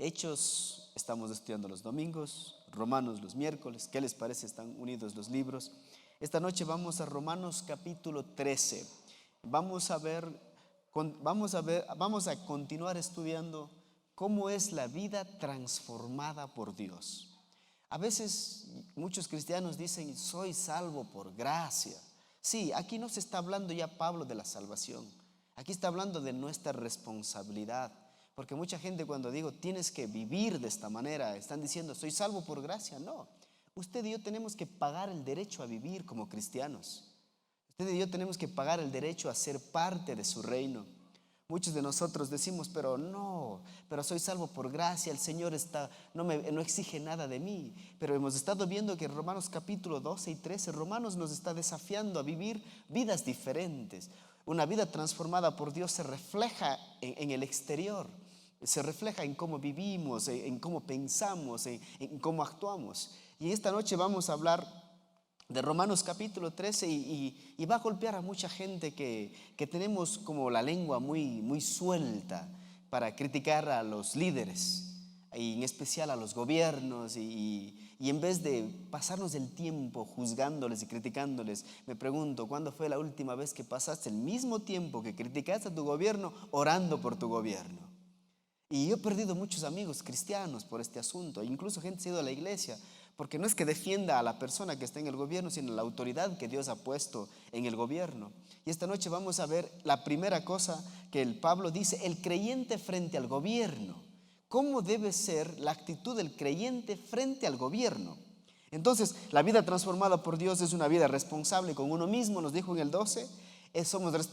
Hechos estamos estudiando los domingos, Romanos los miércoles. ¿Qué les parece? Están unidos los libros. Esta noche vamos a Romanos capítulo 13. Vamos a continuar estudiando cómo es la vida transformada por Dios. A veces muchos cristianos dicen, soy salvo por gracia. Sí, aquí no se está hablando ya Pablo de la salvación. Aquí está hablando de nuestra responsabilidad. Porque mucha gente cuando digo tienes que vivir de esta manera, están diciendo soy salvo por gracia. No, usted y yo tenemos que pagar el derecho a vivir como cristianos. Usted y yo tenemos que pagar el derecho a ser parte de su reino. Muchos de nosotros decimos, pero soy salvo por gracia, el Señor no exige nada de mí. Pero hemos estado viendo que en Romanos capítulo 12 y 13, Romanos nos está desafiando a vivir vidas diferentes. Una vida transformada por Dios se refleja en el exterior, se refleja en cómo vivimos, en cómo pensamos, en cómo actuamos. Y esta noche vamos a hablar de Romanos capítulo 13 y va a golpear a mucha gente que tenemos como la lengua muy suelta para criticar a los líderes y en especial a los gobiernos y en vez de pasarnos el tiempo juzgándoles y criticándoles, me pregunto, ¿cuándo fue la última vez que pasaste el mismo tiempo que criticaste a tu gobierno orando por tu gobierno? Y yo he perdido muchos amigos cristianos por este asunto, incluso gente que ha ido a la iglesia, porque no es que defienda a la persona que está en el gobierno, sino la autoridad que Dios ha puesto en el gobierno. Y esta noche vamos a ver la primera cosa que el Pablo dice, el creyente frente al gobierno. ¿Cómo debe ser la actitud del creyente frente al gobierno? Entonces, la vida transformada por Dios es una vida responsable con uno mismo, nos dijo en el 12.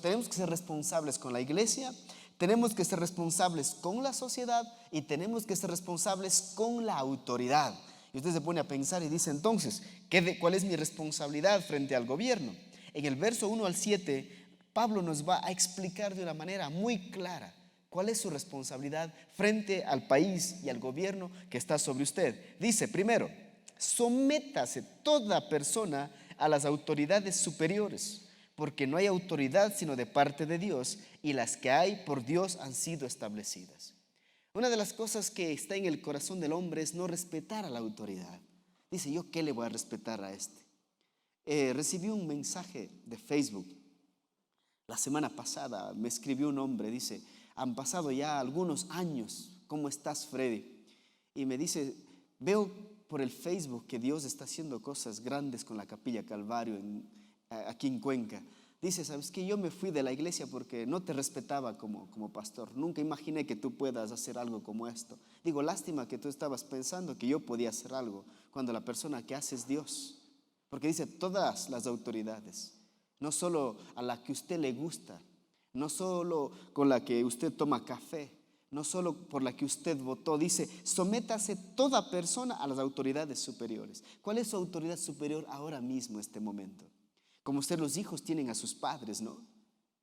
Tenemos que ser responsables con la iglesia, tenemos que ser responsables con la sociedad y tenemos que ser responsables con la autoridad. Y usted se pone a pensar y dice entonces, ¿cuál es mi responsabilidad frente al gobierno? En el verso 1 al 7, Pablo nos va a explicar de una manera muy clara cuál es su responsabilidad frente al país y al gobierno que está sobre usted. Dice, primero, sométase toda persona a las autoridades superiores, porque no hay autoridad sino de parte de Dios, y las que hay por Dios han sido establecidas. Una de las cosas que está en el corazón del hombre es no respetar a la autoridad. Dice, ¿yo qué le voy a respetar a este? Recibí un mensaje de Facebook. La semana pasada me escribió un hombre, dice, han pasado ya algunos años, ¿cómo estás, Freddy? Y me dice, veo por el Facebook que Dios está haciendo cosas grandes con la Capilla Calvario aquí en Cuenca. Dice, ¿sabes qué? Yo me fui de la iglesia porque no te respetaba como pastor. Nunca imaginé que tú puedas hacer algo como esto. Digo, lástima que tú estabas pensando que yo podía hacer algo cuando la persona que hace es Dios. Porque dice, todas las autoridades, no solo a la que usted le gusta, no solo con la que usted toma café, no solo por la que usted votó, dice, sométase toda persona a las autoridades superiores. ¿Cuál es su autoridad superior ahora mismo, en este momento? Como usted, los hijos tienen a sus padres, ¿no?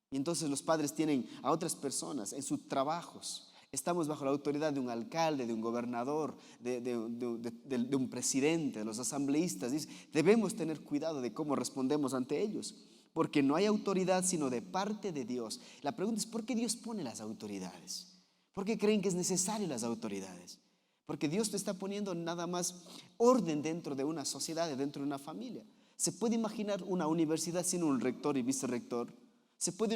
Y entonces los padres tienen a otras personas en sus trabajos. Estamos bajo la autoridad de un alcalde, de un gobernador, de un presidente, de los asambleístas. Dice, debemos tener cuidado de cómo respondemos ante ellos, porque no hay autoridad sino de parte de Dios. La pregunta es, ¿por qué Dios pone las autoridades? ¿Por qué creen que es necesario las autoridades? Porque Dios te está poniendo nada más orden dentro de una sociedad, dentro de una familia. ¿Se puede imaginar una universidad sin un rector y vicerrector? ¿Se puede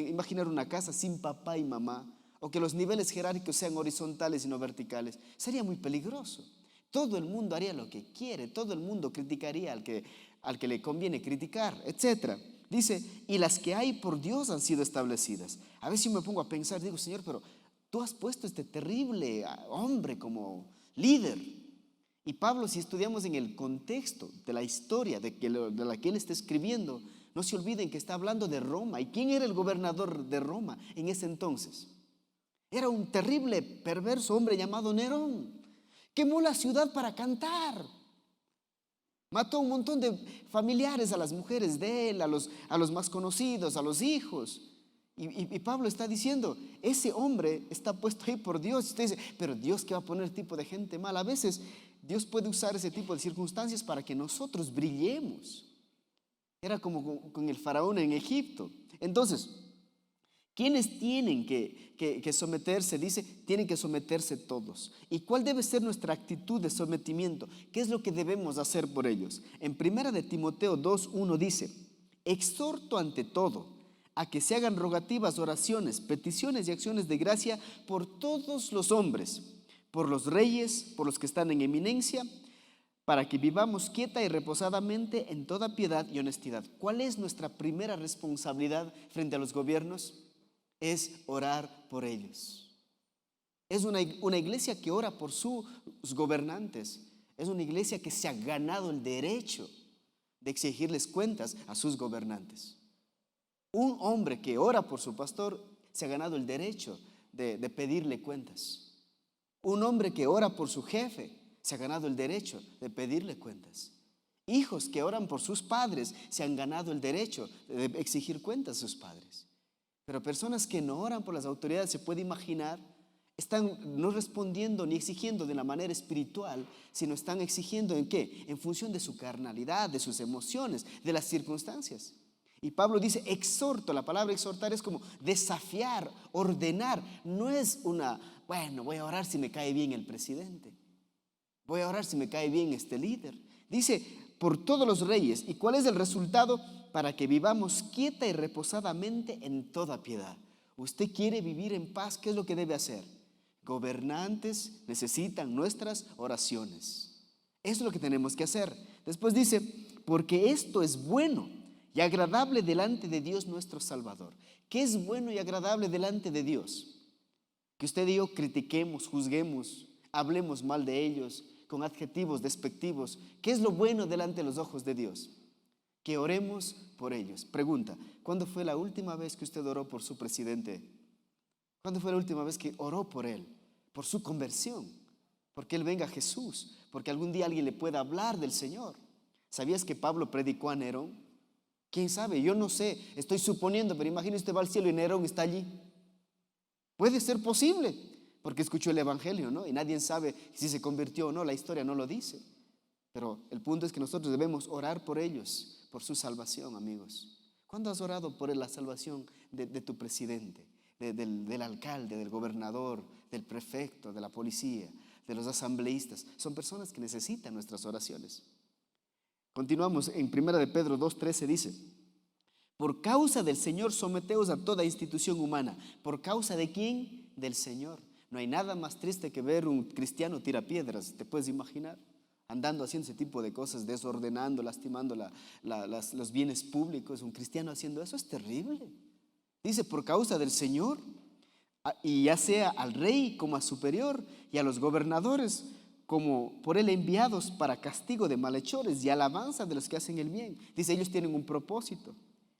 imaginar una casa sin papá y mamá? ¿O que los niveles jerárquicos sean horizontales y no verticales? Sería muy peligroso. Todo el mundo haría lo que quiere, todo el mundo criticaría al que le conviene criticar, etc. Dice, y las que hay por Dios han sido establecidas. A veces yo me pongo a pensar, digo, Señor, pero tú has puesto este terrible hombre como líder. Y Pablo, si estudiamos en el contexto de la historia de la que él está escribiendo, no se olviden que está hablando de Roma. ¿Y quién era el gobernador de Roma en ese entonces? Era un terrible, perverso hombre llamado Nerón. Quemó la ciudad para cantar. Mató a un montón de familiares, a las mujeres de él, a los más conocidos, a los hijos. Y Pablo está diciendo, ese hombre está puesto ahí por Dios. Y usted dice, pero Dios, ¿qué va a poner tipo de gente mala? A veces Dios puede usar ese tipo de circunstancias para que nosotros brillemos. Era como con el faraón en Egipto. Entonces, ¿Quiénes tienen que someterse? Dice, tienen que someterse todos. ¿Y cuál debe ser nuestra actitud de sometimiento? ¿Qué es lo que debemos hacer por ellos? En 1 de Timoteo 2:1 dice, exhorto ante todo a que se hagan rogativas, oraciones, peticiones y acciones de gracia por todos los hombres, por los reyes, por los que están en eminencia, para que vivamos quieta y reposadamente en toda piedad y honestidad. ¿Cuál es nuestra primera responsabilidad frente a los gobiernos? Es orar por ellos. Es una iglesia que ora por sus gobernantes. Es una iglesia que se ha ganado el derecho de exigirles cuentas a sus gobernantes. Un hombre que ora por su pastor se ha ganado el derecho de pedirle cuentas. Un hombre que ora por su jefe se ha ganado el derecho de pedirle cuentas. Hijos que oran por sus padres se han ganado el derecho de exigir cuentas a sus padres. Pero personas que no oran por las autoridades, se puede imaginar, están no respondiendo ni exigiendo de la manera espiritual, sino están exigiendo ¿en qué? En función de su carnalidad, de sus emociones, de las circunstancias. Y Pablo dice, exhorto. La palabra exhortar es como desafiar, ordenar. No es bueno, voy a orar si me cae bien el presidente. Voy a orar si me cae bien este líder. Dice, por todos los reyes. ¿Y cuál es el resultado? Para que vivamos quieta y reposadamente en toda piedad. Usted quiere vivir en paz, ¿qué es lo que debe hacer? Gobernantes necesitan nuestras oraciones. Eso es lo que tenemos que hacer. Después dice, porque esto es bueno y agradable delante de Dios nuestro Salvador. ¿Qué es bueno y agradable delante de Dios? Que usted y yo critiquemos, juzguemos, hablemos mal de ellos con adjetivos despectivos. ¿Qué es lo bueno delante de los ojos de Dios? Que oremos por ellos. Pregunta, ¿cuándo fue la última vez que usted oró por su presidente? ¿Cuándo fue la última vez que oró por él? Por su conversión, porque él venga a Jesús, porque algún día alguien le pueda hablar del Señor. ¿Sabías que Pablo predicó a Nerón? ¿Quién sabe? Yo no sé, estoy suponiendo, pero imagínese usted va al cielo y Nerón está allí. Puede ser posible, porque escuchó el evangelio, ¿no? Y nadie sabe si se convirtió o no, la historia no lo dice. Pero el punto es que nosotros debemos orar por ellos, por su salvación, amigos. ¿Cuándo has orado por la salvación de tu presidente, del alcalde, del gobernador, del prefecto, de la policía, de los asambleístas? Son personas que necesitan nuestras oraciones. Continuamos en 1 de Pedro 2:13 dice, por causa del Señor someteos a toda institución humana. ¿Por causa de quién? Del Señor. No hay nada más triste que ver un cristiano tira piedras, ¿te puedes imaginar? Andando haciendo ese tipo de cosas, desordenando, lastimando los bienes públicos. Un cristiano haciendo eso es terrible. Dice, por causa del Señor, y ya sea al rey como a superior, y a los gobernadores como por él enviados para castigo de malhechores y alabanza de los que hacen el bien. Dice, ellos tienen un propósito.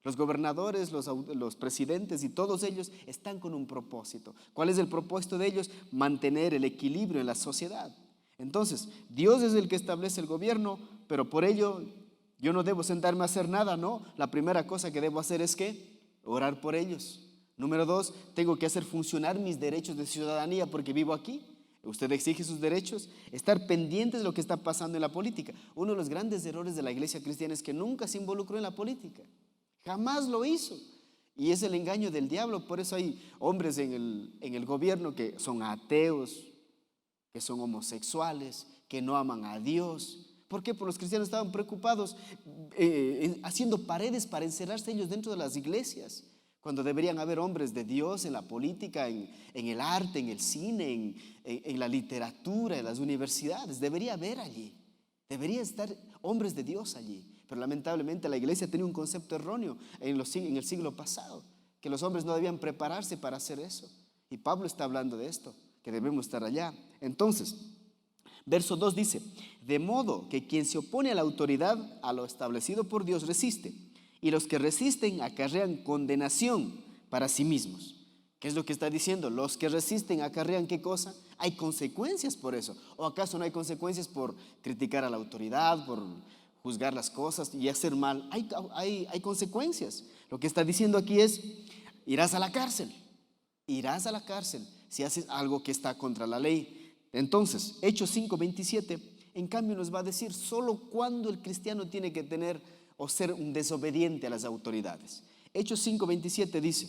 Los gobernadores, los presidentes y todos ellos están con un propósito. ¿Cuál es el propósito de ellos? Mantener el equilibrio en la sociedad. Entonces, Dios es el que establece el gobierno, pero por ello yo no debo sentarme a hacer nada, ¿no? La primera cosa que debo hacer es ¿qué? Orar por ellos. Número 2, tengo que hacer funcionar mis derechos de ciudadanía porque vivo aquí. Usted exige sus derechos, estar pendientes de lo que está pasando en la política. Uno de los grandes errores de la iglesia cristiana es que nunca se involucró en la política. Jamás lo hizo. Y es el engaño del diablo. Por eso hay hombres en el gobierno que son ateos, que son homosexuales, que no aman a Dios. ¿Por qué? Porque los cristianos estaban preocupados haciendo paredes para encerrarse ellos dentro de las iglesias, cuando deberían haber hombres de Dios en la política, en el arte, en el cine, en la literatura, en las universidades. Debería haber allí, debería estar hombres de Dios allí. Pero lamentablemente la iglesia tenía un concepto erróneo en el siglo pasado, que los hombres no debían prepararse para hacer eso. Y Pablo está hablando de esto, que debemos estar allá. Entonces, verso 2 dice, de modo que quien se opone a la autoridad, a lo establecido por Dios, resiste. Y los que resisten acarrean condenación para sí mismos. ¿Qué es lo que está diciendo? Los que resisten acarrean ¿qué cosa? Hay consecuencias por eso. ¿O acaso no hay consecuencias por criticar a la autoridad, por juzgar las cosas y hacer mal? Hay consecuencias. Lo que está diciendo aquí es, irás a la cárcel. Irás a la cárcel si haces algo que está contra la ley. Entonces, Hechos 5:27, en cambio nos va a decir solo cuando el cristiano tiene que tener o ser un desobediente a las autoridades. Hechos 5:27 dice,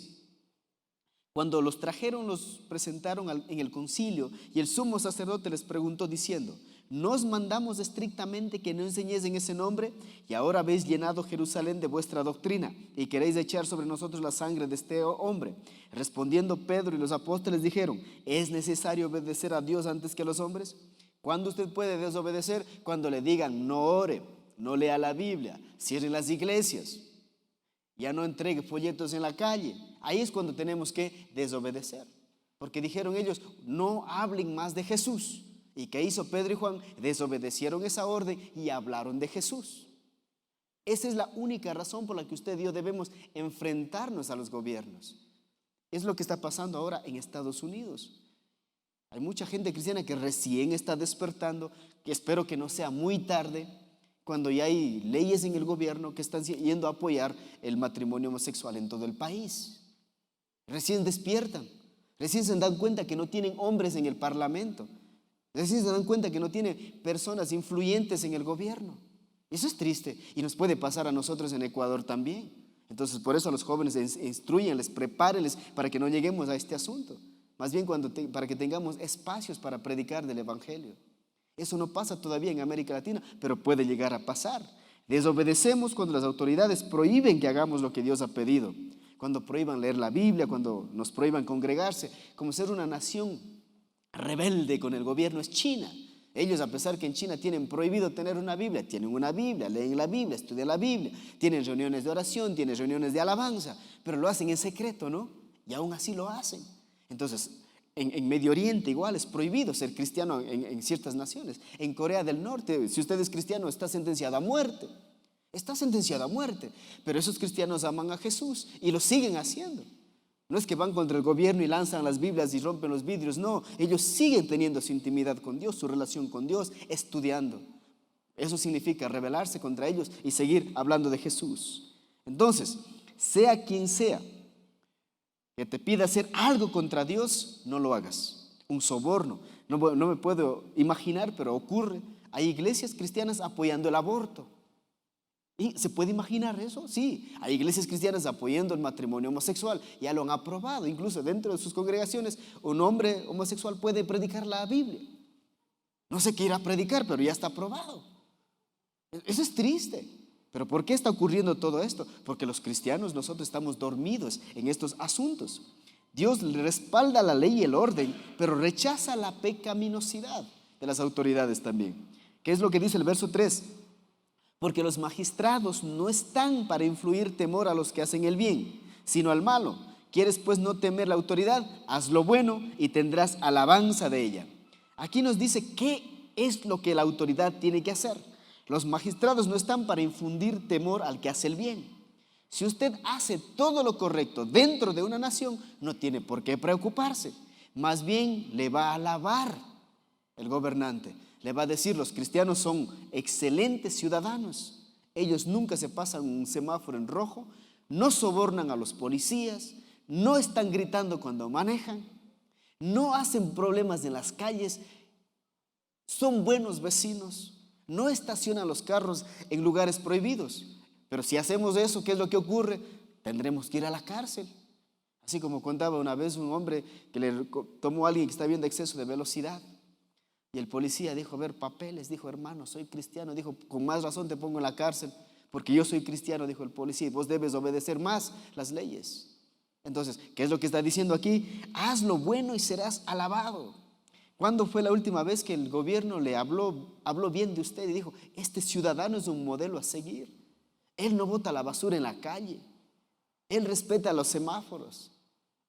Cuando los trajeron, los presentaron en el concilio, y el sumo sacerdote les preguntó diciendo: nos mandamos estrictamente que no enseñéis en ese nombre, y ahora habéis llenado Jerusalén de vuestra doctrina y queréis echar sobre nosotros la sangre de este hombre. Respondiendo Pedro y los apóstoles dijeron: ¿es necesario obedecer a Dios antes que a los hombres? ¿Cuándo usted puede desobedecer? Cuando le digan: no ore, no lea la Biblia, cierre las iglesias, ya no entregue folletos en la calle. Ahí es cuando tenemos que desobedecer, porque dijeron ellos: no hablen más de Jesús. ¿Y qué hizo Pedro y Juan? Desobedecieron esa orden y hablaron de Jesús. Esa es la única razón por la que usted y yo debemos enfrentarnos a los gobiernos. Es lo que está pasando ahora en Estados Unidos. Hay mucha gente cristiana que recién está despertando, que espero que no sea muy tarde, cuando ya hay leyes en el gobierno que están yendo a apoyar el matrimonio homosexual en todo el país. Recién despiertan, recién se dan cuenta que no tienen hombres en el parlamento, recién se dan cuenta que no tienen personas influyentes en el gobierno. Eso es triste y nos puede pasar a nosotros en Ecuador también. Entonces, por eso a los jóvenes instruyenles, prepárenles para que no lleguemos a este asunto. Más bien para que tengamos espacios para predicar del evangelio. Eso no pasa todavía en América Latina, pero puede llegar a pasar. Desobedecemos cuando las autoridades prohíben que hagamos lo que Dios ha pedido. Cuando prohíban leer la Biblia, cuando nos prohíban congregarse. Como ser una nación rebelde con el gobierno es China. Ellos, a pesar que en China tienen prohibido tener una Biblia, tienen una Biblia, leen la Biblia, estudian la Biblia, tienen reuniones de oración, tienen reuniones de alabanza, pero lo hacen en secreto, ¿no? Y aún así lo hacen. Entonces, en Medio Oriente igual es prohibido ser cristiano en ciertas naciones. En Corea del Norte, si usted es cristiano, está sentenciado a muerte. Está sentenciado a muerte. Pero esos cristianos aman a Jesús y lo siguen haciendo. No es que van contra el gobierno y lanzan las Biblias y rompen los vidrios. No, ellos siguen teniendo su intimidad con Dios, su relación con Dios, estudiando. Eso significa rebelarse contra ellos y seguir hablando de Jesús. Entonces, sea quien sea que te pida hacer algo contra Dios, no lo hagas. Un soborno. No me puedo imaginar, pero ocurre. Hay iglesias cristianas apoyando el aborto. ¿Y se puede imaginar eso? Sí, hay iglesias cristianas apoyando el matrimonio homosexual. Ya lo han aprobado. Incluso dentro de sus congregaciones, un hombre homosexual puede predicar la Biblia. No sé qué irá a predicar, pero ya está aprobado. Eso es triste. ¿Pero por qué está ocurriendo todo esto? Porque los cristianos, nosotros estamos dormidos en estos asuntos. Dios respalda la ley y el orden, pero rechaza la pecaminosidad de las autoridades también. ¿Qué es lo que dice el verso 3? Porque los magistrados no están para influir temor a los que hacen el bien, sino al malo. ¿Quieres pues no temer la autoridad? Haz lo bueno y tendrás alabanza de ella. Aquí nos dice qué es lo que la autoridad tiene que hacer. Los magistrados no están para infundir temor al que hace el bien. Si usted hace todo lo correcto dentro de una nación, no tiene por qué preocuparse. Más bien le va a alabar el gobernante. Le va a decir: los cristianos son excelentes ciudadanos. Ellos nunca se pasan un semáforo en rojo, no sobornan a los policías, no están gritando cuando manejan, no hacen problemas en las calles, son buenos vecinos. No estacionan los carros en lugares prohibidos. Pero si hacemos eso, ¿qué es lo que ocurre? Tendremos que ir a la cárcel. Así como contaba una vez un hombre que le tomó a alguien que está viendo exceso de velocidad. Y el policía dijo: a ver, papeles. Dijo: hermano, soy cristiano. Dijo: con más razón te pongo en la cárcel, porque yo soy cristiano. Dijo el policía: y vos debes obedecer más las leyes. Entonces, ¿qué es lo que está diciendo aquí? Haz lo bueno y serás alabado. ¿Cuándo fue la última vez que el gobierno le habló bien de usted y dijo: este ciudadano es un modelo a seguir? Él no bota la basura en la calle, él respeta los semáforos,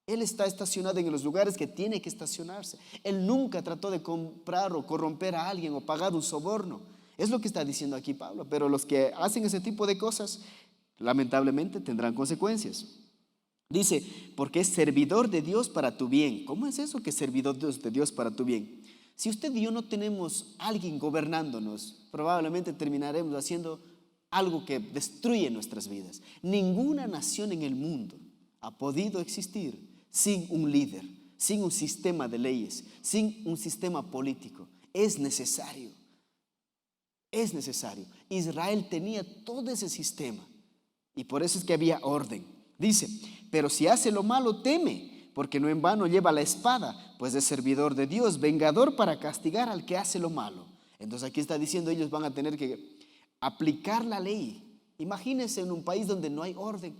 él está estacionado en los lugares que tiene que estacionarse, él nunca trató de comprar o corromper a alguien o pagar un soborno. Es lo que está diciendo aquí Pablo. Pero los que hacen ese tipo de cosas, lamentablemente tendrán consecuencias. Dice: porque es servidor de Dios para tu bien. ¿Cómo es eso que es servidor de Dios para tu bien? Si usted y yo no tenemos a alguien gobernándonos, probablemente terminaremos haciendo algo que destruye nuestras vidas. Ninguna nación en el mundo ha podido existir sin un líder, sin un sistema de leyes, sin un sistema político. Es necesario. Es necesario. Israel tenía todo ese sistema y por eso es que había orden. Dice: pero si hace lo malo, teme, porque no en vano lleva la espada, pues es servidor de Dios, vengador para castigar al que hace lo malo. Entonces aquí está diciendo, ellos van a tener que aplicar la ley. Imagínense en un país donde no hay orden,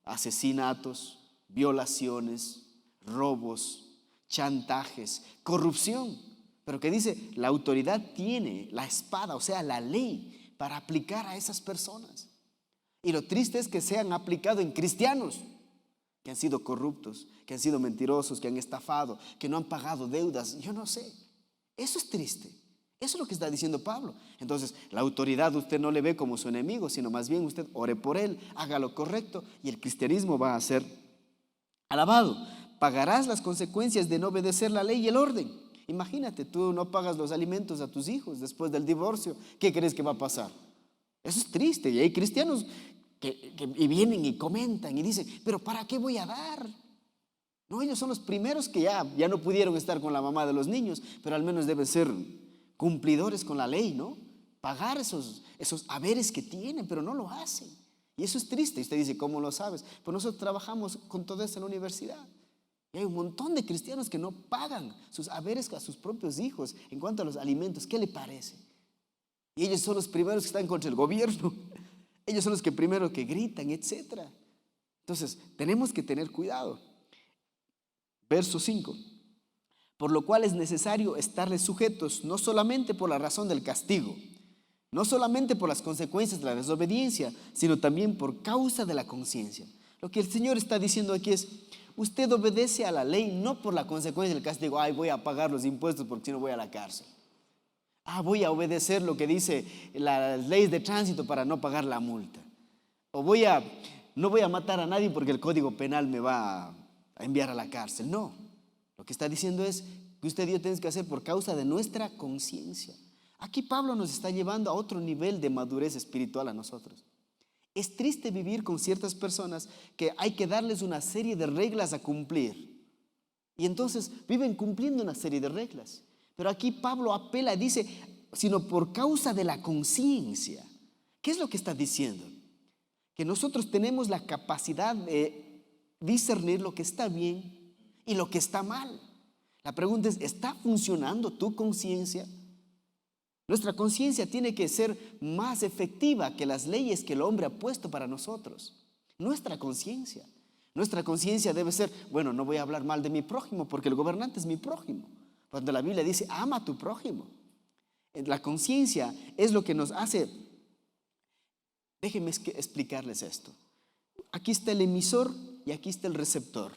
asesinatos, violaciones, robos, chantajes, corrupción. Pero que dice, la autoridad tiene la espada, o sea, la ley, para aplicar a esas personas. Y lo triste es que sean aplicados en cristianos que han sido corruptos, que han sido mentirosos, que han estafado, que no han pagado deudas. Yo no sé. Eso es triste. Eso es lo que está diciendo Pablo. Entonces, la autoridad usted no le ve como su enemigo, sino más bien usted ore por él, haga lo correcto y el cristianismo va a ser alabado. Pagarás las consecuencias de no obedecer la ley y el orden. Imagínate, tú no pagas los alimentos a tus hijos después del divorcio. ¿Qué crees que va a pasar? Eso es triste. Y hay cristianos y vienen y comentan y dicen, pero ¿para qué voy a dar? No, ellos son los primeros que ya no pudieron estar con la mamá de los niños, pero al menos deben ser cumplidores con la ley, ¿no? Pagar esos haberes que tienen, pero no lo hacen. Y eso es triste. Y usted dice, ¿cómo lo sabes? Pues nosotros trabajamos con todo eso en la universidad. Y hay un montón de cristianos que no pagan sus haberes a sus propios hijos en cuanto a los alimentos. ¿Qué le parece? Y ellos son los primeros que están contra el gobierno. Ellos son los que primero que gritan, etc. Entonces, tenemos que tener cuidado. Verso 5. Por lo cual es necesario estarles sujetos, no solamente por la razón del castigo, no solamente por las consecuencias de la desobediencia, sino también por causa de la conciencia. Lo que el Señor está diciendo aquí es, usted obedece a la ley no por la consecuencia del castigo. Ay, voy a pagar los impuestos porque si no voy a la cárcel. Voy a obedecer lo que dice las leyes de tránsito para no pagar la multa. O no voy a matar a nadie porque el Código Penal me va a enviar a la cárcel. No, lo que está diciendo es que usted y yo tenemos que hacer por causa de nuestra conciencia. Aquí Pablo nos está llevando a otro nivel de madurez espiritual a nosotros. Es triste vivir con ciertas personas que hay que darles una serie de reglas a cumplir. Y entonces viven cumpliendo una serie de reglas. Pero aquí Pablo apela y dice, sino por causa de la conciencia. ¿Qué es lo que está diciendo? Que nosotros tenemos la capacidad de discernir lo que está bien y lo que está mal. La pregunta es, ¿está funcionando tu conciencia? Nuestra conciencia tiene que ser más efectiva que las leyes que el hombre ha puesto para nosotros. Nuestra conciencia debe ser, bueno, no voy a hablar mal de mi prójimo porque el gobernante es mi prójimo. Cuando la Biblia dice, ama a tu prójimo. La conciencia es lo que nos hace. Déjenme explicarles esto. Aquí está el emisor y aquí está el receptor.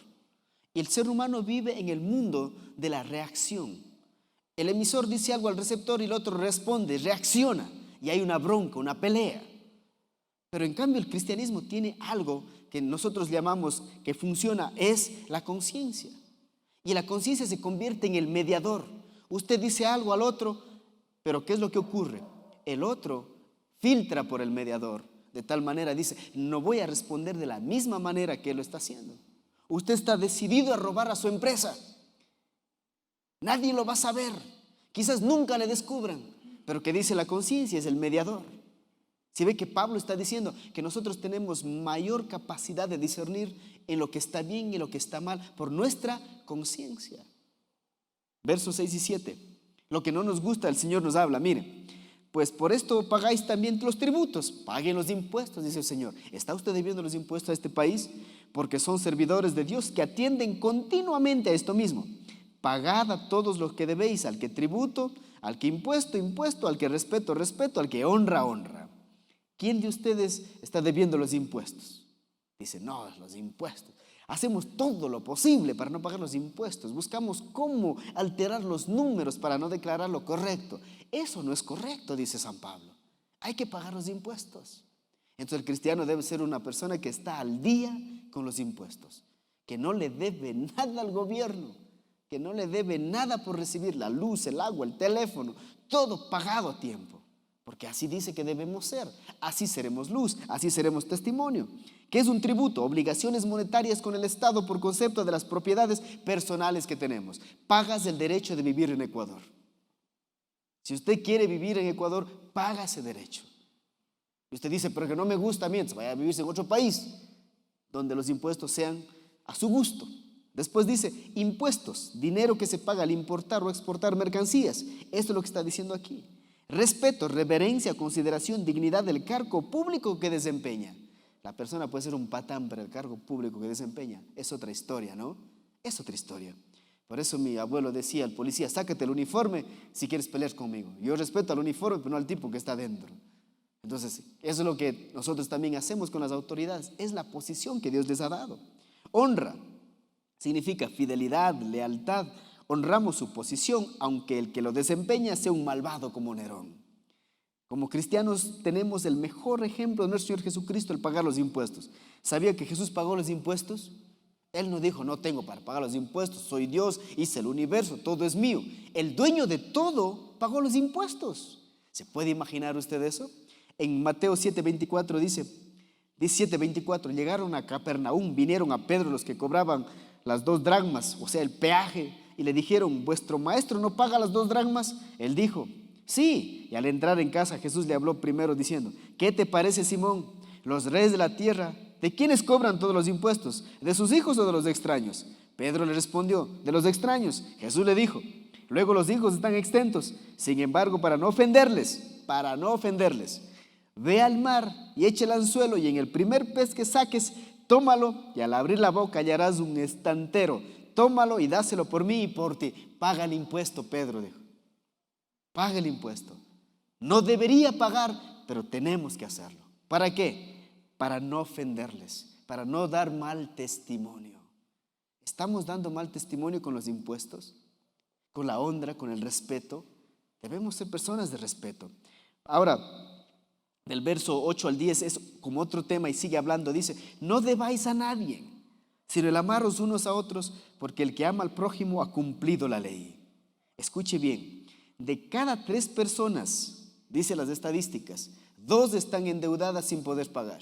Y el ser humano vive en el mundo de la reacción. El emisor dice algo al receptor y el otro responde, reacciona. Y hay una bronca, una pelea. Pero en cambio el cristianismo tiene algo que nosotros llamamos que funciona, es la conciencia. Y la conciencia se convierte en el mediador. Usted dice algo al otro, pero ¿qué es lo que ocurre? El otro filtra por el mediador. De tal manera dice, no voy a responder de la misma manera que él lo está haciendo. Usted está decidido a robar a su empresa. Nadie lo va a saber. Quizás nunca le descubran. Pero ¿qué dice la conciencia? Es el mediador. Si ve que Pablo está diciendo que nosotros tenemos mayor capacidad de discernir en lo que está bien y en lo que está mal por nuestra conciencia. Versos 6 y 7. Lo que no nos gusta, el Señor nos habla. Mire, pues por esto pagáis también los tributos. Paguen los impuestos, dice el Señor. ¿Está usted debiendo los impuestos a este país? Porque son servidores de Dios que atienden continuamente a esto mismo. Pagad a todos los que debéis, al que tributo, al que impuesto, impuesto, al que respeto, respeto, al que honra, honra. ¿Quién de ustedes está debiendo los impuestos? Dice, no, los impuestos. Hacemos todo lo posible para no pagar los impuestos. Buscamos cómo alterar los números para no declarar lo correcto. Eso no es correcto, dice San Pablo. Hay que pagar los impuestos. Entonces el cristiano debe ser una persona que está al día con los impuestos, que no le debe nada al gobierno, que no le debe nada por recibir la luz, el agua, el teléfono, todo pagado a tiempo. Porque así dice que debemos ser, así seremos luz, así seremos testimonio. ¿Qué es un tributo? Obligaciones monetarias con el Estado por concepto de las propiedades personales que tenemos. Pagas el derecho de vivir en Ecuador. Si usted quiere vivir en Ecuador, paga ese derecho. Y usted dice, pero que no me gusta a mí, entonces vaya a vivirse en otro país, donde los impuestos sean a su gusto. Después dice impuestos, dinero que se paga al importar o exportar mercancías. Esto es lo que está diciendo aquí. Respeto, reverencia, consideración, dignidad del cargo público que desempeña. La persona puede ser un patán, pero el cargo público que desempeña es otra historia, ¿no? Es otra historia. Por eso mi abuelo decía al policía, sácate el uniforme si quieres pelear conmigo. Yo respeto al uniforme, pero no al tipo que está dentro. Entonces, eso es lo que nosotros también hacemos con las autoridades. Es la posición que Dios les ha dado. Honra significa fidelidad, lealtad. Honramos su posición, aunque el que lo desempeña sea un malvado como Nerón. Como cristianos tenemos el mejor ejemplo de nuestro Señor Jesucristo, el pagar los impuestos. ¿Sabía que Jesús pagó los impuestos? Él no dijo, no tengo para pagar los impuestos, soy Dios, hice el universo, todo es mío. El dueño de todo pagó los impuestos. ¿Se puede imaginar usted eso? En Mateo 7:24 dice, 17:24, llegaron a Capernaum, vinieron a Pedro los que cobraban las 2 dracmas, o sea, el peaje, y le dijeron, ¿vuestro maestro no paga las 2 dracmas? Él dijo, sí. Y al entrar en casa, Jesús le habló primero diciendo, ¿qué te parece, Simón? Los reyes de la tierra, ¿de quiénes cobran todos los impuestos? ¿De sus hijos o de los extraños? Pedro le respondió, de los extraños. Jesús le dijo, luego los hijos están exentos. Sin embargo, para no ofenderles, ve al mar y echa el anzuelo y en el primer pez que saques, tómalo y al abrir la boca hallarás un estantero. Tómalo y dáselo por mí y por ti. Paga el impuesto, Pedro dijo. Paga el impuesto. No debería pagar, pero tenemos que hacerlo. ¿Para qué? Para no ofenderles, para no dar mal testimonio. ¿Estamos dando mal testimonio con los impuestos? ¿Con la honra, con el respeto? Debemos ser personas de respeto. Ahora, del verso 8 al 10 es como otro tema y sigue hablando. Dice, no debáis a nadie, sino el amaros unos a otros, porque el que ama al prójimo ha cumplido la ley. Escuche bien, de cada 3 personas, dice las estadísticas, 2 están endeudadas sin poder pagar.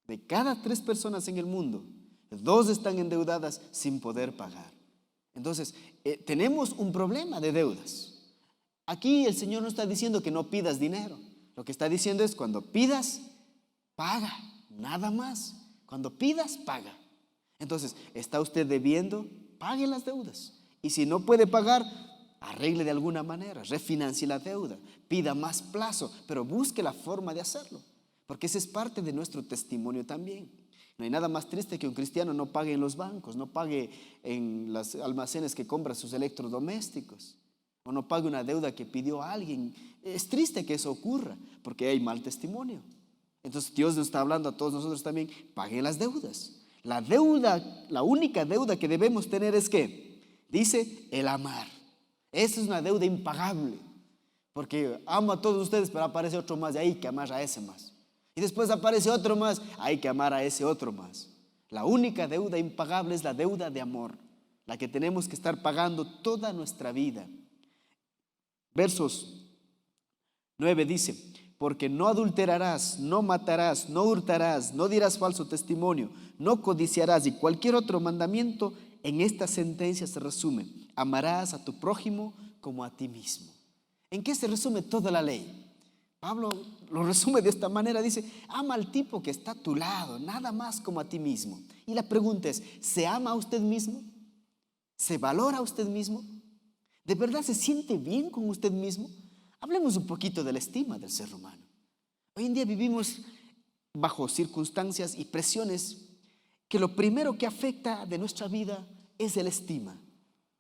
De cada 3 personas en el mundo, 2 están endeudadas sin poder pagar. Entonces, tenemos un problema de deudas. Aquí el Señor no está diciendo que no pidas dinero. Lo que está diciendo es cuando pidas, paga, nada más. Cuando pidas, paga. Entonces, ¿está usted debiendo? Pague las deudas. Y si no puede pagar, arregle de alguna manera, refinancie la deuda, pida más plazo, pero busque la forma de hacerlo, porque ese es parte de nuestro testimonio también. No hay nada más triste que un cristiano no pague en los bancos, no pague en los almacenes que compra sus electrodomésticos, o no pague una deuda que pidió a alguien. Es triste que eso ocurra, porque hay mal testimonio. Entonces Dios nos está hablando a todos nosotros también, pague las deudas. La deuda, la única deuda que debemos tener es que, dice, el amar. Esa es una deuda impagable, porque amo a todos ustedes, pero aparece otro más y hay que amar a ese más. Y después aparece otro más, hay que amar a ese otro más. La única deuda impagable es la deuda de amor, la que tenemos que estar pagando toda nuestra vida. Versos 9 dice, porque no adulterarás, no matarás, no hurtarás, no dirás falso testimonio, no codiciarás, y cualquier otro mandamiento en esta sentencia se resume, amarás a tu prójimo como a ti mismo. ¿En qué se resume toda la ley? Pablo lo resume de esta manera, dice, ama al tipo que está a tu lado, nada más como a ti mismo. Y la pregunta es, ¿se ama a usted mismo? ¿Se valora a usted mismo? ¿De verdad se siente bien con usted mismo? Hablemos un poquito de la estima del ser humano. Hoy en día vivimos bajo circunstancias y presiones que lo primero que afecta de nuestra vida es la estima.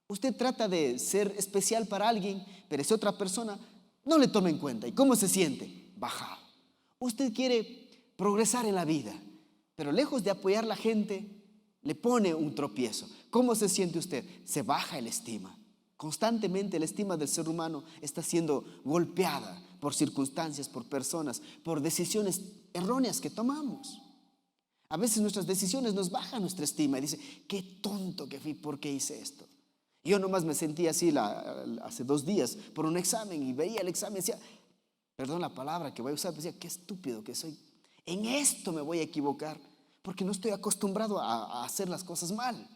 Usted trata de ser especial para alguien, pero esa otra persona no le toma en cuenta. ¿Y cómo se siente? Bajado. Usted quiere progresar en la vida, pero lejos de apoyar a la gente, le pone un tropiezo. ¿Cómo se siente usted? Se baja la estima. Constantemente la estima del ser humano está siendo golpeada por circunstancias, por personas, por decisiones erróneas que tomamos. A veces nuestras decisiones nos bajan nuestra estima y dice, qué tonto que fui, ¿por qué hice esto? Yo nomás me sentí así hace 2 días por un examen y veía el examen y decía, perdón la palabra que voy a usar, decía, qué estúpido que soy. En esto me voy a equivocar porque no estoy acostumbrado a hacer las cosas mal.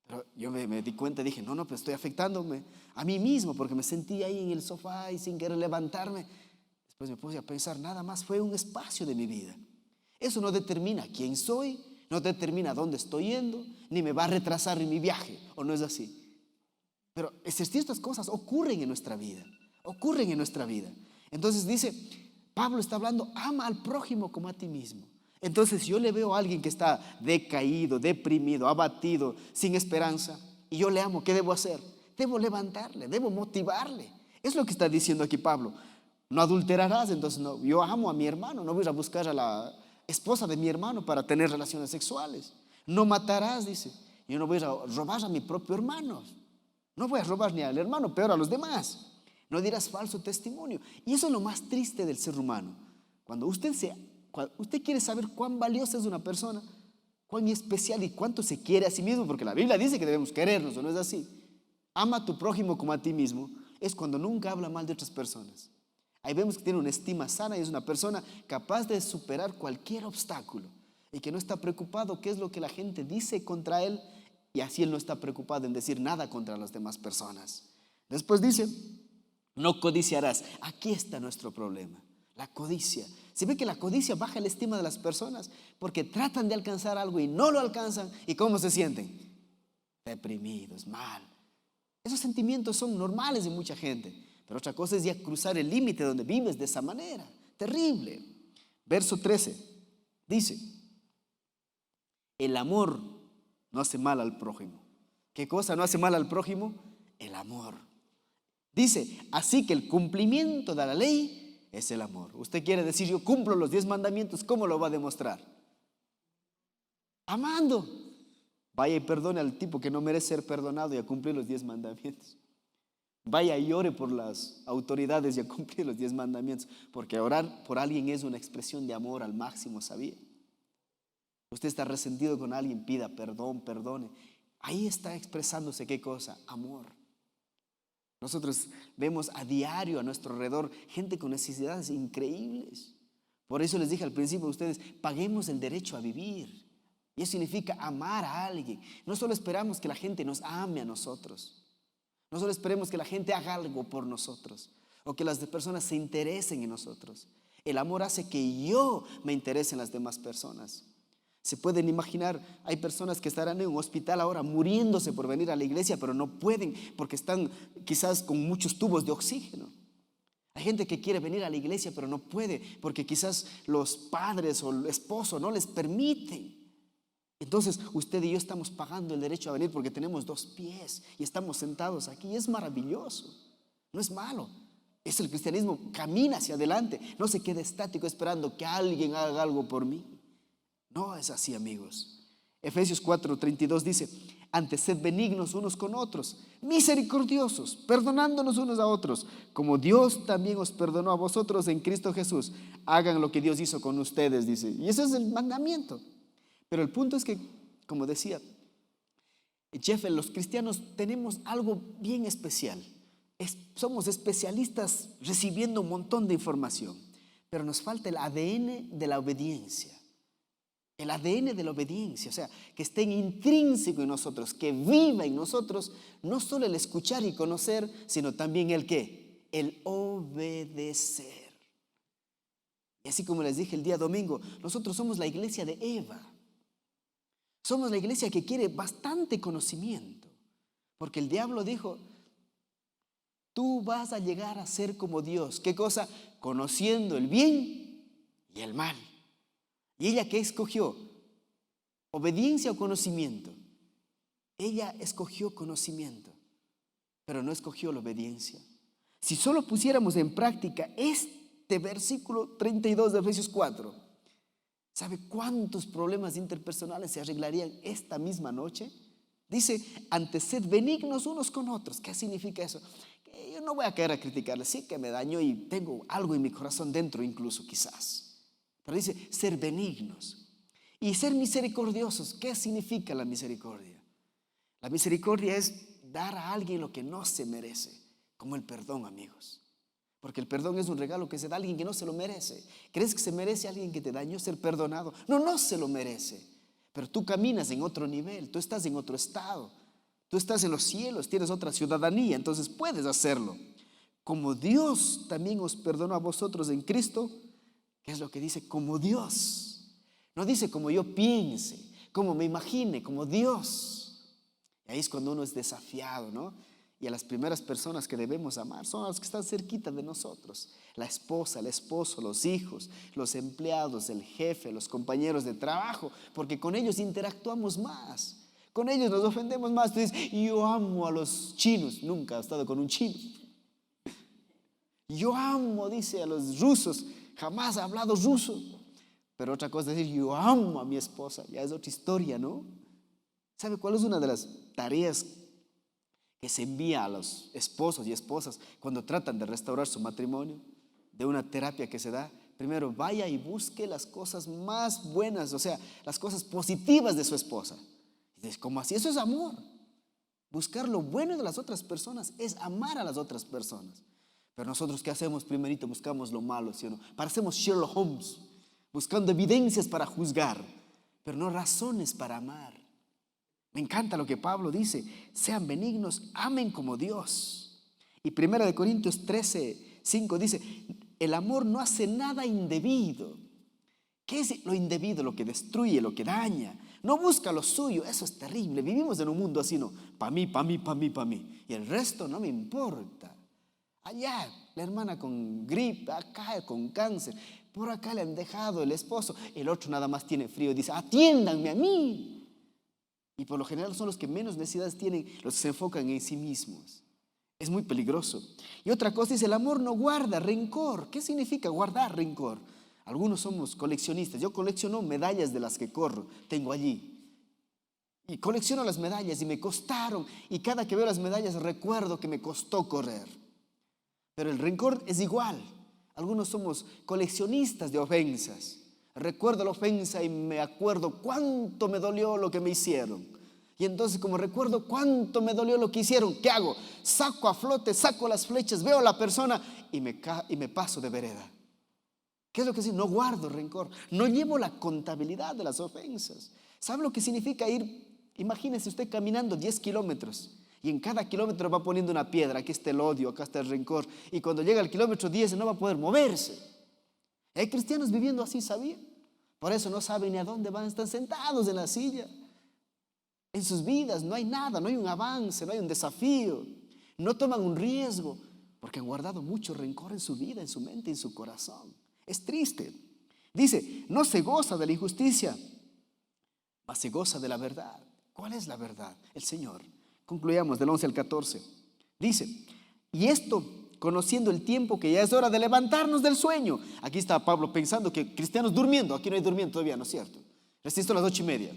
Pero yo me di cuenta y dije, no, pero estoy afectándome a mí mismo porque me sentí ahí en el sofá y sin querer levantarme. Después me puse a pensar, nada más fue un espacio de mi vida. Eso no determina quién soy, no determina dónde estoy yendo, ni me va a retrasar en mi viaje, ¿o no es así? Pero estas cosas ocurren en nuestra vida, ocurren en nuestra vida. Entonces dice, Pablo está hablando, ama al prójimo como a ti mismo. Entonces yo le veo a alguien que está decaído, deprimido, abatido, sin esperanza, y yo le amo, ¿qué debo hacer? Debo levantarle, debo motivarle. Es lo que está diciendo aquí Pablo. No adulterarás, entonces no, yo amo a mi hermano, no voy a buscar a la esposa de mi hermano para tener relaciones sexuales. No matarás, dice, yo no voy a robar a mi propio hermano. No voy a robar ni al hermano, peor a los demás. No dirás falso testimonio. Y eso es lo más triste del ser humano. Cuando usted quiere saber cuán valiosa es una persona, cuán especial y cuánto se quiere a sí mismo, porque la Biblia dice que debemos querernos, ¿o no es así? Ama a tu prójimo como a ti mismo. Es cuando nunca habla mal de otras personas. Ahí vemos que tiene una estima sana y es una persona capaz de superar cualquier obstáculo y que no está preocupado qué es lo que la gente dice contra él, y así él no está preocupado en decir nada contra las demás personas. Después dice, no codiciarás. Aquí está nuestro problema, la codicia. Se ve que la codicia baja la estima de las personas porque tratan de alcanzar algo y no lo alcanzan. ¿Y cómo se sienten? Deprimidos, mal. Esos sentimientos son normales de mucha gente, pero otra cosa es ya cruzar el límite donde vives de esa manera. Terrible. Verso 13 dice, el amor no hace mal al prójimo. ¿Qué cosa no hace mal al prójimo? El amor. Dice, así que el cumplimiento de la ley es el amor. Usted quiere decir, yo cumplo los 10 mandamientos, ¿cómo lo va a demostrar? Amando. Vaya y perdone al tipo que no merece ser perdonado y a cumplir los 10 mandamientos. Vaya y ore por las autoridades y a cumplir los 10 mandamientos, porque orar por alguien es una expresión de amor al máximo, ¿sabía? Usted está resentido con alguien, pida perdón, perdone. Ahí está expresándose ¿qué cosa? Amor. Nosotros vemos a diario a nuestro alrededor gente con necesidades increíbles. Por eso les dije al principio a ustedes, paguemos el derecho a vivir. Y eso significa amar a alguien. No solo esperamos que la gente nos ame a nosotros. No solo esperemos que la gente haga algo por nosotros o que las personas se interesen en nosotros. El amor hace que yo me interese en las demás personas. Se pueden imaginar, hay personas que estarán en un hospital ahora muriéndose por venir a la iglesia, pero no pueden porque están quizás con muchos tubos de oxígeno. Hay gente que quiere venir a la iglesia, pero no puede porque quizás los padres o el esposo no les permiten. Entonces usted y yo estamos pagando el derecho a venir porque tenemos 2 pies y estamos sentados aquí. Es maravilloso, no es malo. Es el cristianismo, camina hacia adelante, no se quede estático esperando que alguien haga algo por mí. No es así, amigos. Efesios 4:32 dice, antes sed benignos unos con otros, misericordiosos, perdonándonos unos a otros, como Dios también os perdonó a vosotros en Cristo Jesús. Hagan lo que Dios hizo con ustedes, dice. Y ese es el mandamiento. Pero el punto es que, como decía Jeff, los cristianos tenemos algo bien especial. Somos especialistas recibiendo un montón de información, pero nos falta el ADN de la obediencia. El ADN de la obediencia, o sea, que esté intrínseco en nosotros, que viva en nosotros, no solo el escuchar y conocer, sino también el ¿qué? El obedecer. Y así como les dije el día domingo, nosotros somos la iglesia de Eva. Somos la iglesia que quiere bastante conocimiento, porque el diablo dijo, tú vas a llegar a ser como Dios. ¿Qué cosa? Conociendo el bien y el mal. ¿Y ella qué escogió? ¿Obediencia o conocimiento? Ella escogió conocimiento, pero no escogió la obediencia. Si solo pusiéramos en práctica este versículo 32 de Efesios 4, ¿sabe cuántos problemas interpersonales se arreglarían esta misma noche? Dice, antes sed benignos unos con otros. ¿Qué significa eso? Yo no voy a caer a criticarle, sí que me dañó y tengo algo en mi corazón dentro incluso quizás. Pero dice, ser benignos y ser misericordiosos. ¿Qué significa la misericordia? La misericordia es dar a alguien lo que no se merece, como el perdón, amigos. Porque el perdón es un regalo que se da a alguien que no se lo merece. ¿Crees que se merece a alguien que te dañó ser perdonado? No, no se lo merece. Pero tú caminas en otro nivel, tú estás en otro estado, tú estás en los cielos, tienes otra ciudadanía, entonces puedes hacerlo. Como Dios también os perdonó a vosotros en Cristo, ¿qué es lo que dice? Como Dios. No dice como yo piense, como me imagine, como Dios. Y ahí es cuando uno es desafiado, ¿no? Y a las primeras personas que debemos amar son las que están cerquita de nosotros. La esposa, el esposo, los hijos, los empleados, el jefe, los compañeros de trabajo, porque con ellos interactuamos más. Con ellos nos ofendemos más. Tú dices, yo amo a los chinos. Nunca he estado con un chino. Yo amo, dice, a los rusos. Jamás he hablado ruso. Pero otra cosa es decir, yo amo a mi esposa. Ya es otra historia, ¿no? ¿Sabe cuál es una de las tareas que se envía a los esposos y esposas cuando tratan de restaurar su matrimonio? De una terapia que se da. Primero, vaya y busque las cosas más buenas, o sea, las cosas positivas de su esposa. Dices, ¿cómo así? Eso es amor. Buscar lo bueno de las otras personas es amar a las otras personas. Pero nosotros, ¿qué hacemos? Primerito buscamos lo malo, ¿sí o no? Parecemos Sherlock Holmes, buscando evidencias para juzgar, pero no razones para amar. Me encanta lo que Pablo dice: sean benignos, amen como Dios. Y 1 Corintios 13:5 dice: el amor no hace nada indebido. ¿Qué es lo indebido? Lo que destruye, lo que daña. No busca lo suyo. Eso es terrible. Vivimos en un mundo así, ¿no? Para mí, para mí, para mí, para mí. Y el resto no me importa. Allá la hermana con gripe, acá con cáncer, por acá le han dejado el esposo, el otro nada más tiene frío y dice, atiéndanme a mí. Y por lo general son los que menos necesidades tienen, los que se enfocan en sí mismos. Es muy peligroso. Y otra cosa dice, el amor no guarda rencor. ¿Qué significa guardar rencor? Algunos somos coleccionistas. Yo colecciono medallas de las que corro, tengo allí. Y colecciono las medallas y me costaron. Y cada que veo las medallas recuerdo que me costó correr. Pero el rencor es igual. Algunos somos coleccionistas de ofensas. Recuerdo la ofensa y me acuerdo cuánto me dolió lo que me hicieron. Y entonces, como recuerdo cuánto me dolió lo que hicieron, ¿qué hago? Saco a flote, saco las flechas, veo a la persona y me paso de vereda. ¿Qué es lo que dice? No guardo rencor. No llevo la contabilidad de las ofensas. ¿Sabe lo que significa ir? Imagínese usted caminando 10 kilómetros. Y en cada kilómetro va poniendo una piedra. Aquí está el odio, acá está el rencor. Y cuando llega al kilómetro 10 no va a poder moverse. Hay cristianos viviendo así, ¿sabía? Por eso no saben ni a dónde van. Están sentados en la silla. En sus vidas no hay nada, no hay un avance, no hay un desafío. No toman un riesgo porque han guardado mucho rencor en su vida, en su mente, en su corazón. Es triste. Dice, no se goza de la injusticia, mas se goza de la verdad. ¿Cuál es la verdad? El Señor. Concluyamos del 11 al 14. Dice, y esto conociendo el tiempo que ya es hora de levantarnos del sueño. Aquí está Pablo pensando que cristianos durmiendo. Aquí no hay durmiendo todavía, ¿no es cierto? Resisto a las 8:30.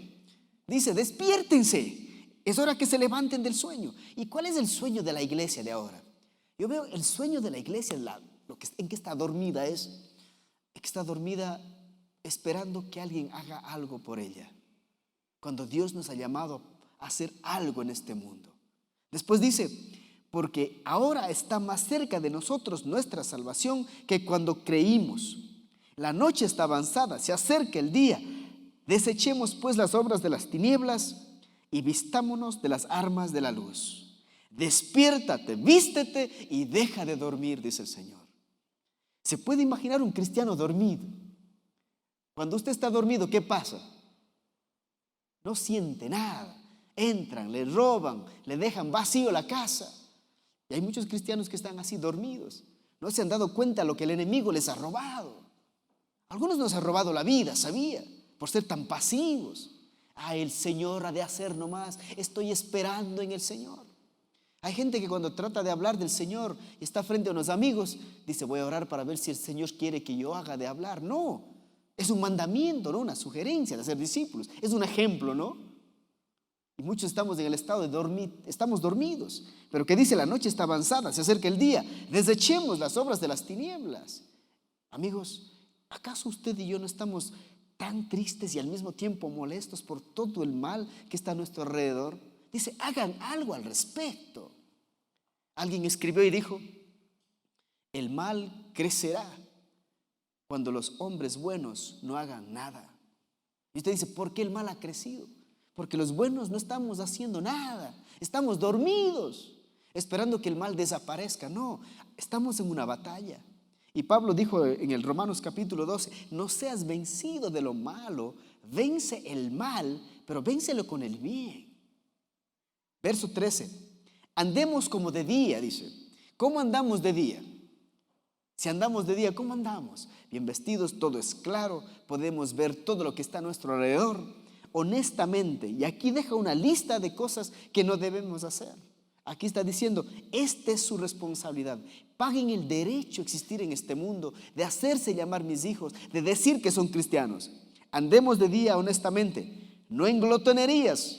Dice, despiértense. Es hora que se levanten del sueño. ¿Y cuál es el sueño de la iglesia de ahora? Yo veo el sueño de la iglesia, en que está dormida es que está dormida esperando que alguien haga algo por ella. Cuando Dios nos ha llamado a hacer algo en este mundo. Después dice, porque ahora está más cerca de nosotros nuestra salvación que cuando creímos. La noche está avanzada, se acerca el día. Desechemos pues las obras de las tinieblas y vistámonos de las armas de la luz. Despiértate, vístete y deja de dormir, dice el Señor. ¿Se puede imaginar un cristiano dormido? Cuando usted está dormido, ¿qué pasa? No siente nada. Entran, le roban, le dejan vacío la casa. Y hay muchos cristianos que están así dormidos. No se han dado cuenta de lo que el enemigo les ha robado. Algunos nos ha robado la vida, ¿sabía? Por ser tan pasivos. El Señor ha de hacer nomás. Estoy esperando en el Señor. Hay gente que cuando trata de hablar del Señor y está frente a unos amigos, dice, voy a orar para ver si el Señor quiere que yo haga de hablar. No, es un mandamiento, no una sugerencia de ser discípulos. Es un ejemplo, ¿no? Y muchos estamos en el estado de dormir, estamos dormidos. Pero ¿qué dice? La noche está avanzada, se acerca el día. Desechemos las obras de las tinieblas. Amigos, ¿acaso usted y yo no estamos tan tristes y al mismo tiempo molestos por todo el mal que está a nuestro alrededor? Dice, hagan algo al respecto. Alguien escribió y dijo, el mal crecerá cuando los hombres buenos no hagan nada. Y usted dice, ¿por qué el mal ha crecido? Porque los buenos no estamos haciendo nada. Estamos dormidos, esperando que el mal desaparezca. No, estamos en una batalla. Y Pablo dijo en el Romanos capítulo 12, no seas vencido de lo malo, vence el mal pero vénselo con el bien. Verso 13. Andemos como de día, dice. ¿Cómo andamos de día? Si andamos de día, ¿cómo andamos? Bien vestidos, todo es claro, podemos ver todo lo que está a nuestro alrededor, honestamente. Y aquí deja una lista de cosas que no debemos hacer. Aquí está diciendo, esta es su responsabilidad. Paguen el derecho a existir en este mundo, de hacerse llamar mis hijos, de decir que son cristianos. Andemos de día honestamente, no en glotonerías,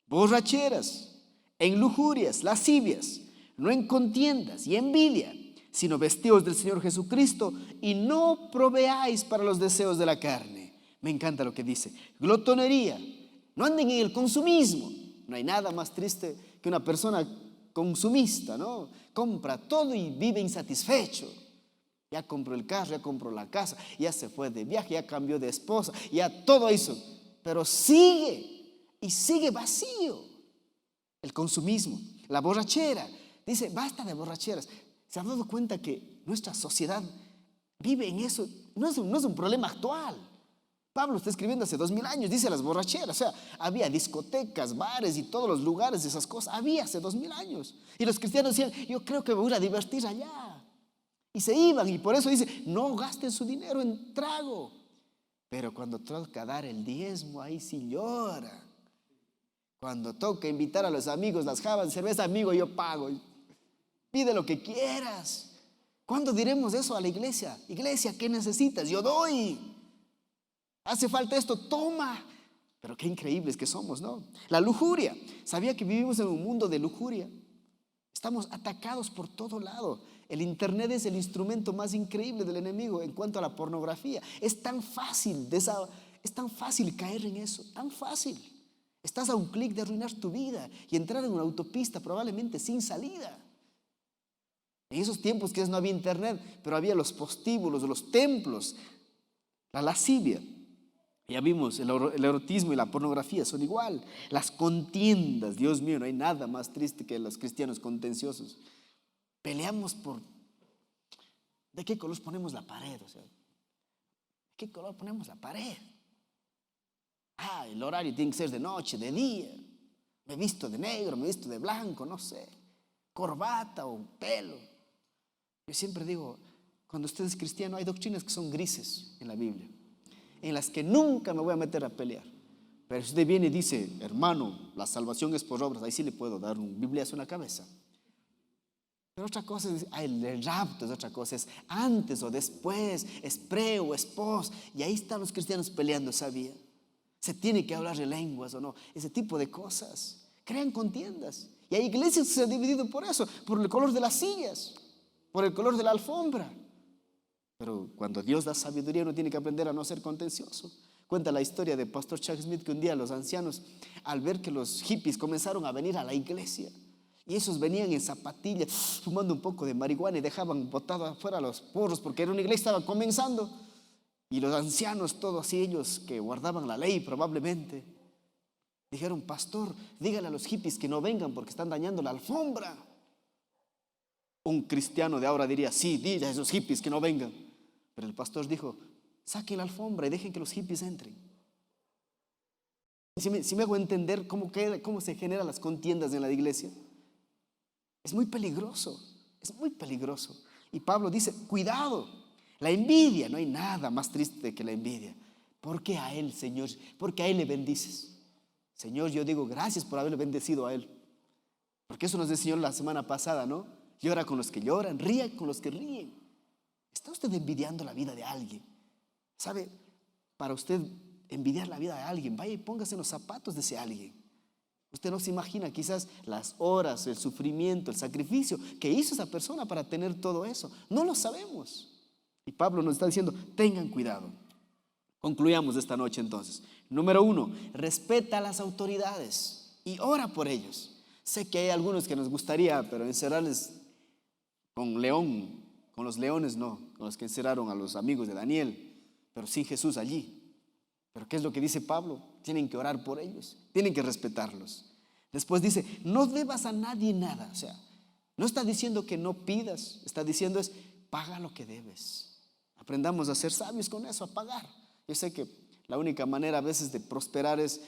borracheras, en lujurias, lascivias, no en contiendas y envidia, sino vestidos del Señor Jesucristo y no proveáis para los deseos de la carne. Me encanta lo que dice. Glotonería. No anden en el consumismo. No hay nada más triste que una persona consumista, ¿no? Compra todo y vive insatisfecho. Ya compró el carro, ya compró la casa, ya se fue de viaje, ya cambió de esposa, ya todo hizo. Pero sigue y sigue vacío. El consumismo, la borrachera. Dice, basta de borracheras. ¿Se han dado cuenta que nuestra sociedad vive en eso? No es un problema actual. Pablo está escribiendo hace 2000 años, dice las borracheras. O sea, había discotecas, bares y todos los lugares de esas cosas. Había hace 2000 años. Y los cristianos decían, yo creo que me voy a divertir allá. Y se iban, y por eso dice, no gasten su dinero en trago. Pero cuando toca dar el diezmo, ahí sí llora. Cuando toca invitar a los amigos, las jabas, cerveza, amigo, yo pago. Pide lo que quieras. ¿Cuándo diremos eso a la iglesia? Iglesia, ¿qué necesitas? Yo doy. Hace falta esto, toma. Pero qué increíbles que somos, ¿no? La lujuria. ¿Sabía que vivimos en un mundo de lujuria? Estamos atacados por todo lado. El internet es el instrumento más increíble del enemigo en cuanto a la pornografía. Es tan fácil caer en eso, tan fácil. Estás a un clic de arruinar tu vida y entrar en una autopista probablemente sin salida. En esos tiempos que no había internet, pero había los postíbulos, los templos, la lascivia. Ya vimos, el erotismo y la pornografía son igual. Las contiendas, Dios mío, no hay nada más triste que los cristianos contenciosos. Peleamos por ¿de qué color ponemos la pared? O sea, ¿de qué color ponemos la pared? El horario tiene que ser de noche, de día. Me he visto de negro, me he visto de blanco, no sé. Corbata o pelo. Yo siempre digo, cuando usted es cristiano, hay doctrinas que son grises en la Biblia, en las que nunca me voy a meter a pelear. Pero si usted viene y dice, hermano, la salvación es por obras, ahí sí le puedo dar un bibliazo en la cabeza. Pero otra cosa es, el rapto es otra cosa, es antes o después, es pre o es post. Y ahí están los cristianos peleando, ¿sabía? Se tiene que hablar de lenguas o no, ese tipo de cosas. Crean contiendas. Y hay iglesias que se han dividido por eso, por el color de las sillas, por el color de la alfombra. Pero cuando Dios da sabiduría, uno tiene que aprender a no ser contencioso. Cuenta la historia de Pastor Chuck Smith que un día los ancianos, al ver que los hippies comenzaron a venir a la iglesia, y esos venían en zapatillas, fumando un poco de marihuana y dejaban botado afuera los porros porque era una iglesia, estaba comenzando. Y los ancianos, todos ellos que guardaban la ley probablemente, dijeron, pastor, dígale a los hippies que no vengan porque están dañando la alfombra. Un cristiano de ahora diría, sí, dile a esos hippies que no vengan. Pero el pastor dijo, saquen la alfombra y dejen que los hippies entren. Si me hago entender cómo se generan las contiendas en la iglesia. Es muy peligroso, es muy peligroso. Y Pablo dice, cuidado, la envidia, no hay nada más triste que la envidia. ¿Por qué a él, Señor? Porque a él le bendices. Señor, yo digo gracias por haberle bendecido a él. Porque eso nos enseñó la semana pasada, ¿no? Llora con los que lloran, ría con los que ríen. ¿Está usted envidiando la vida de alguien? ¿Sabe? Para usted envidiar la vida de alguien, vaya y póngase en los zapatos de ese alguien. Usted no se imagina quizás las horas, el sufrimiento, el sacrificio que hizo esa persona para tener todo eso. No lo sabemos. Y Pablo nos está diciendo, tengan cuidado. Concluyamos esta noche entonces. Número 1, respeta a las autoridades y ora por ellos. Sé que hay algunos que nos gustaría, pero encerrarles con los leones no, con los que encerraron a los amigos de Daniel, pero sin Jesús allí. Pero ¿qué es lo que dice Pablo? Tienen que orar por ellos, tienen que respetarlos. Después dice, no debas a nadie nada. O sea, no está diciendo que no pidas, está diciendo es, paga lo que debes. Aprendamos a ser sabios con eso, a pagar. Yo sé que la única manera a veces de prosperar es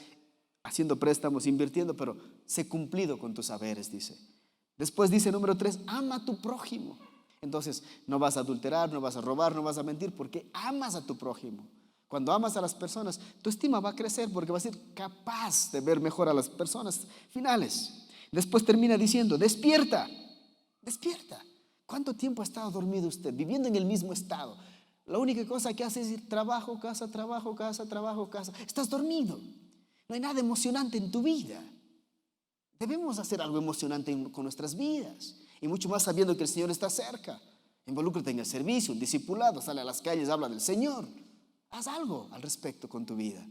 haciendo préstamos, invirtiendo, pero sé cumplido con tus saberes, dice. Después dice número 3, ama a tu prójimo. Entonces, no vas a adulterar, no vas a robar, no vas a mentir, porque amas a tu prójimo. Cuando amas a las personas, tu estima va a crecer porque vas a ser capaz de ver mejor a las personas finales. Después termina diciendo, despierta, despierta. ¿Cuánto tiempo ha estado dormido usted, viviendo en el mismo estado? La única cosa que hace es ir trabajo, casa, trabajo, casa, trabajo, casa. Estás dormido. No hay nada emocionante en tu vida. Debemos hacer algo emocionante con nuestras vidas. Y mucho más sabiendo que el Señor está cerca. Involúcrate en el servicio, un discipulado, sale a las calles, habla del Señor. Haz algo al respecto con tu vida.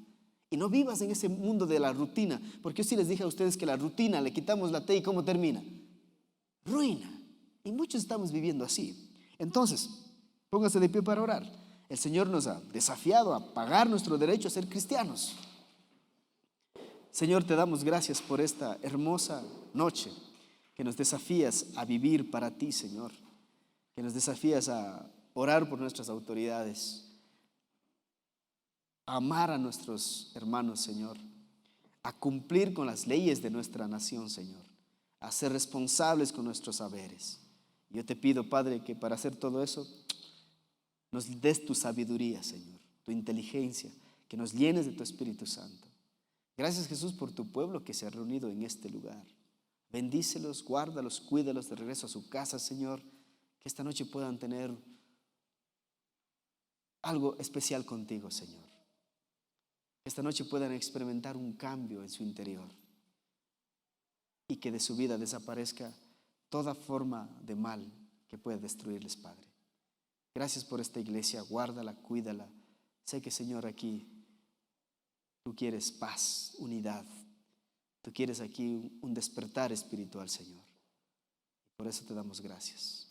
Y no vivas en ese mundo de la rutina. Porque yo sí les dije a ustedes que la rutina, le quitamos la T y ¿cómo termina? Ruina. Y muchos estamos viviendo así. Entonces, póngase de pie para orar. El Señor nos ha desafiado a pagar nuestro derecho a ser cristianos. Señor, te damos gracias por esta hermosa noche que nos desafías a vivir para ti, Señor. Que nos desafías a orar por nuestras autoridades, a amar a nuestros hermanos, Señor, a cumplir con las leyes de nuestra nación, Señor, a ser responsables con nuestros saberes. Yo te pido, Padre, que para hacer todo eso nos des tu sabiduría, Señor, tu inteligencia, que nos llenes de tu Espíritu Santo. Gracias, Jesús, por tu pueblo que se ha reunido en este lugar. Bendícelos, guárdalos, cuídalos de regreso a su casa, Señor, que esta noche puedan tener algo especial contigo, Señor. Que esta noche puedan experimentar un cambio en su interior y que de su vida desaparezca toda forma de mal que pueda destruirles, Padre. Gracias por esta iglesia, guárdala, cuídala. Sé que, Señor, aquí tú quieres paz, unidad. Tú quieres aquí un despertar espiritual, Señor. Por eso te damos gracias.